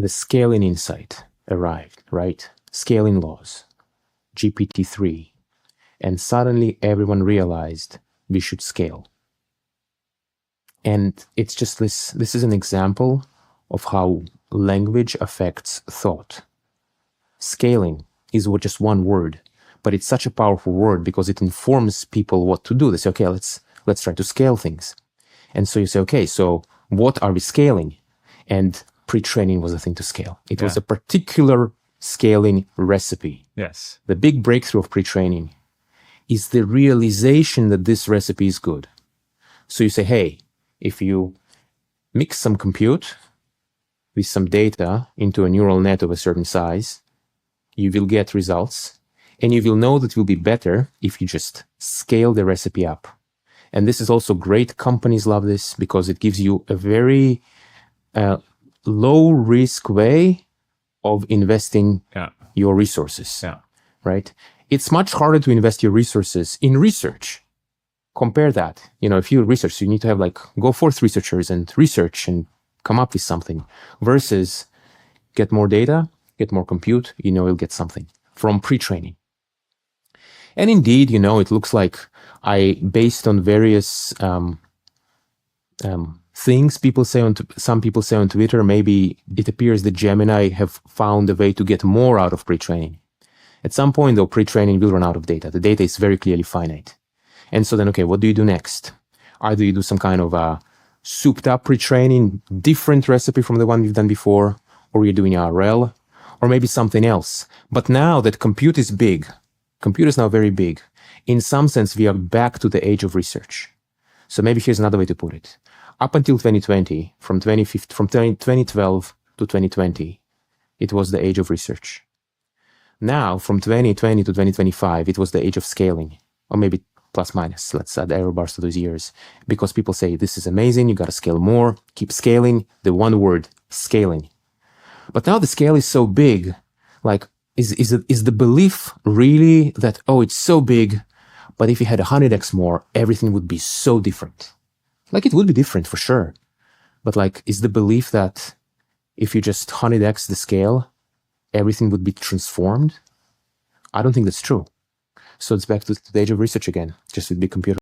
the scaling insight arrived, right? Scaling laws, GPT-3, and suddenly everyone realized we should scale. And it's just this is an example of how language affects thought. Scaling is just one word, but it's such a powerful word because it informs people what to do. They say, okay, let's try to scale things. And so you say, okay, so what are we scaling? And pre-training was the thing to scale. It was a particular scaling recipe. Yes. The big breakthrough of pre-training is the realization that this recipe is good. So you say, hey, if you mix some compute with some data into a neural net of a certain size, you will get results, and you will know that it will be better if you just scale the recipe up. And this is also great. Companies love this because it gives you a very low risk way of investing your resources, right? It's much harder to invest your resources in research. Compare that. If you research, you need to have go forth researchers and research and come up with something versus get more data, get more compute, you'll get something from pre-training. And indeed, it looks like based on various things some people say on Twitter, maybe it appears that Gemini have found a way to get more out of pre-training. At some point, though, pre-training will run out of data. The data is very clearly finite. And so then, okay, what do you do next? Either you do some kind of a souped up pre-training, different recipe from the one we've done before, or you're doing RL, or maybe something else. But now that compute is big, compute is now very big, in some sense, we are back to the age of research. So maybe here's another way to put it. Up until 2020, from 2012 to 2020, it was the age of research. Now, from 2020 to 2025, it was the age of scaling, or maybe plus minus. Let's add error bars to those years, because people say, this is amazing, you got to scale more, keep scaling, the one word, scaling. But now the scale is so big, is the belief really that, oh, it's so big, but if you had 100x more, everything would be so different? It would be different for sure. But is the belief that if you just 100x the scale, everything would be transformed? I don't think that's true. So it's back to the age of research again, just with big computer.